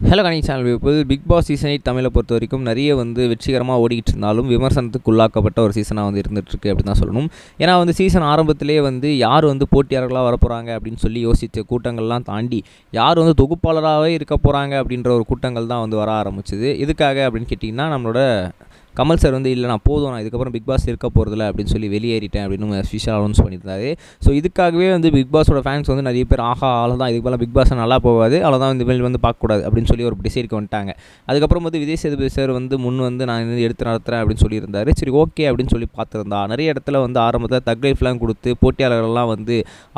Hello Kani channel people. Bigg Boss season 8 தமிழை பொறுத்த வரைக்கும் நிறைய வெற்றிகரமாக ஓடிக்கிட்டு இருந்தாலும் விமர்சனத்துக்கு உள்ளாக்கப்பட்ட ஒரு சீசனாக இருந்துகிட்ருக்கு அப்படின்னு தான் சொல்லணும். ஏன்னா சீசன் ஆரம்பத்திலே யார் போட்டியாளர்களாக வரப்போகிறாங்க அப்படின்னு சொல்லி யோசித்த கூட்டங்கள்லாம் தாண்டி யார் தொகுப்பாளராகவே இருக்க போகிறாங்க அப்படின்ற ஒரு கூட்டங்கள் தான் வர ஆரம்பிச்சுது. எதுக்காக அப்படின்னு கேட்டிங்கன்னா, நம்மளோட கமல் சார் இல்லை நான் போதும், நான் இதுக்கப்புறம் பிக் பாஸ் இருக்க போகிறதில்ல அப்படின்னு சொல்லி வெளியேறிட்டேன் அப்படின்னு அஃபிஷியல் அனௌன்ஸ் பண்ணியிருந்தாரு. ஸோ இதுக்காகவே பிக் பாஸோட ஃபேன்ஸ் நிறைய பேர் அவ்வளோதான், இதுக்கு மேலே பிக் பாஸ் நல்லா போகாது, அவ்வளோதான், இந்த மேல் பார்க்கக்கூடாது அப்படின்னு சொல்லி ஒரு டிசைடுக்கு வந்துட்டாங்க. அதுக்கப்புறம் விஜய் சேதுபதி சார் முன் நான் எடுத்து நடத்துகிறேன் அப்படின்னு சொல்லியிருந்தாரு. சரி ஓகே அப்படின்னு சொல்லி பார்த்துருந்தா நிறைய இடத்துல ஆரம்பத்தில் தக் லைஃப்லாம் கொடுத்து போட்டியாளர்கள்லாம்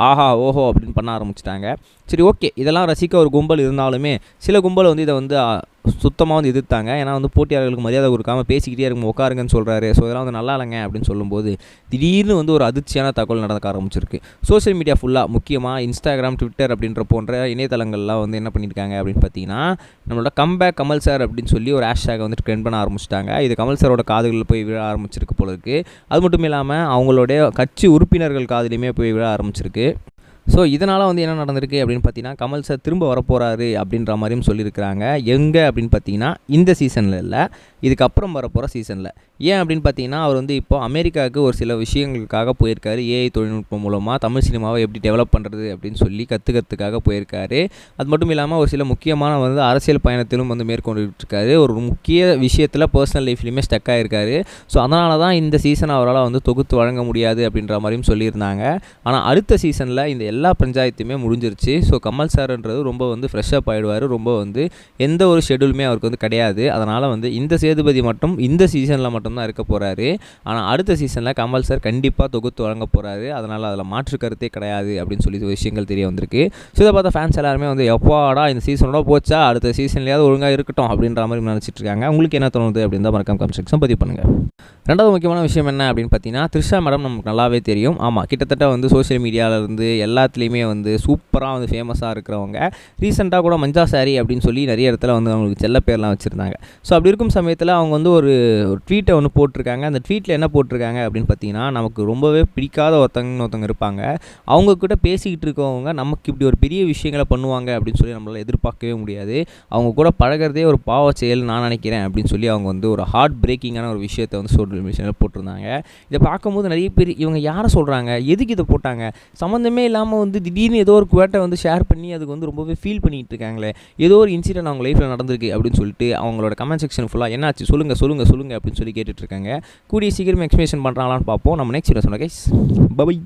ஆஹா ஓஹோ அப்படின்னு பண்ண ஆரம்பிச்சிட்டாங்க. சரி ஓகே, இதெல்லாம் ரசிக்க ஒரு கும்பல் இருந்தாலுமே சில கும்பல் இதை சுத்தமாக எதிர்த்தாங்க. ஏன்னா போட்டியாளர்களுக்கு மரியாதை கொடுக்காமல் பேசிக்கிட்டே இருக்கும், உட்காருங்கன்னு சொல்கிறாரு. ஸோ இதெல்லாம் நல்லா இல்லைங்க அப்படின்னு சொல்லும்போது திடீர்னு ஒரு அதிர்ச்சியான தகவல் நடக்க ஆரம்பிச்சிருக்கு. சோஷியல் மீடியா ஃபுல்லாக, முக்கியமாக இன்ஸ்டாகிராம், ட்விட்டர் அப்படின்ற போன்ற இணையதளங்கள்லாம் என்ன பண்ணியிருக்காங்க அப்படின்னு பார்த்தீங்கன்னா, நம்மளோட கம்பேக் கமல் சார் அப்படின்னு சொல்லி ஒரு ஹேஷ்டேகை ட்ரெண்ட் பண்ண ஆரம்பிச்சிட்டாங்க. இது கமல் சாரோட காதுகளில் போய் விழ ஆரம்பிச்சிருக்கு போல இருக்குது. அது மட்டும் இல்லாமல் அவங்களுடைய கட்சி உறுப்பினர்கள் காதுலையுமே போய் விழ ஆரம்பிச்சிருக்கு. ஸோ இதனால் என்ன நடந்திருக்கு அப்படின்னு பார்த்தீங்கன்னா, கமல் சார் திரும்ப வரப்போகிறாரு அப்படின்ற மாதிரியும் சொல்லியிருக்கிறாங்க. எங்கே அப்படின்னு பார்த்தீங்கன்னா, இந்த சீசனில் இல்லை, இதுக்கப்புறம் வரப்போகிற சீசனில். ஏன் அப்படின்னு பார்த்தீங்கன்னா, அவர் இப்போ அமெரிக்காவுக்கு ஒரு சில விஷயங்களுக்காக போயிருக்காரு. ஏஐ தொழில்நுட்பம் மூலமாக தமிழ் சினிமாவை எப்படி டெவலப் பண்ணுறது அப்படின்னு சொல்லி கற்றுக்கிறதுக்காக போயிருக்காரு. அது மட்டும் இல்லாமல் ஒரு சில முக்கியமான அரசியல் பயணத்திலும் மேற்கொண்டுருக்காரு. ஒரு முக்கிய விஷயத்தில் பர்சனல் லைஃப்லையுமே ஸ்டக் ஆகிருக்காரு. ஸோ அதனால தான் இந்த சீசன் அவரால் தொகுத்து வழங்க முடியாது அப்படின்ற மாதிரியும் சொல்லியிருந்தாங்க. ஆனால் அடுத்த சீசனில் இந்த எல்லா பஞ்சாயத்துமே முடிஞ்சிருச்சு. ஸோ கமல் சார்ன்றது ரொம்ப ஃப்ரெஷ்ஷப் ஆகிடுவார். ரொம்ப எந்த ஒரு ஷெடியூலுமே அவருக்கு கிடையாது. அதனால் இந்த சேதுபதி மட்டும் இந்த சீசனில் மட்டும்தான் இருக்க போகிறாரு. ஆனால் அடுத்த சீசனில் கமல் சார் கண்டிப்பாக தொகுத்து வழங்க போகிறாரு. அதனால் அதில் மாற்று கருத்தே கிடையாது அப்படின்னு சொல்லி விஷயங்கள் தெரிய வந்திருக்கு. ஸோ இதை பார்த்தா ஃபேன்ஸ் எல்லாருமே எப்பாடா இந்த சீசனோட போச்சா, அடுத்த சீசன்லையாவது ஒழுங்காக இருக்கட்டும் அப்படின்ற மாதிரி நினச்சிட்டு இருக்காங்க. உங்களுக்கு என்ன தோணுது அப்படின்னு தான் மறக்காம கமெண்ட் செக்ஷன் பதிவு பண்ணுங்கள். ரெண்டாவது முக்கியமான விஷயம் என்ன அப்படின்னு பார்த்தீங்கன்னா, த்ரிஷா மேடம் நமக்கு நல்லாவே தெரியும். ஆமாம், கிட்டத்தட்ட சோஷியல் மீடியாவிலேருந்து எல்லாத்துலேயுமே சூப்பராக ஃபேமஸாக இருக்கிறவங்க. ரீசெண்டாக கூட மஞ்சா சாரி அப்படின்னு சொல்லி நிறைய இடத்துல அவங்களுக்கு செல்ல பேர்லாம் வச்சுருந்தாங்க. ஸோ அப்படி இருக்கும் சமயத்தில் அவங்க ஒரு ட்வீட்டை போட்டிருக்காங்க. அந்த ட்வீட்டில் என்ன போட்டிருக்காங்க அப்படின்னு பார்த்தீங்கன்னா, நமக்கு ரொம்பவே பிடிக்காத ஒருத்தங்க இருப்பாங்க, அவங்கக்கிட்ட பேசிக்கிட்டு இருக்கவங்க நமக்கு இப்படி ஒரு பெரிய விஷயங்களை பண்ணுவாங்க அப்படின்னு சொல்லி நம்மளால் எதிர்பார்க்கவே முடியாது. அவங்க கூட பழகிறதே ஒரு பாவ செயல் நான் நினைக்கிறேன் அப்படின்னு சொல்லி அவங்க ஒரு ஹார்ட் பிரேக்கிங்கான ஒரு விஷயத்தை சோஷியல் மீடியாவில் போட்டிருந்தாங்க. இதை பார்க்கும்போது நிறைய பேர் இவங்க யாரை சொல்கிறாங்க, எதுக்கு இதை போட்டாங்க, சம்மந்தமே இல்லாமல் திடீர்னு ஏதோ ஒரு குவேட்டை ஷேர் பண்ணி அதுக்கு ரொம்பவே ஃபீல் பண்ணிகிட்டு இருக்காங்களே, ஏதோ ஒரு இன்சிடென்ட் அவங்க லைஃப்பில் நடந்திருக்கு அப்படின்னு சொல்லிட்டு அவங்களோட கமெண்ட் செக்ஷன் ஃபுல்லாக என்னாச்சு சொல்லுங்கள் அப்படின்னு சொல்லி கேட்டுட்ருக்காங்க. கூடிய சீக்கிரம் எக்ஸ்பிளேஷன் பண்ணுறாங்களான்னு பார்ப்போம். நம்ம நெக்ஸ்ட் வீடியோ சொன்ன கைஸ், பை.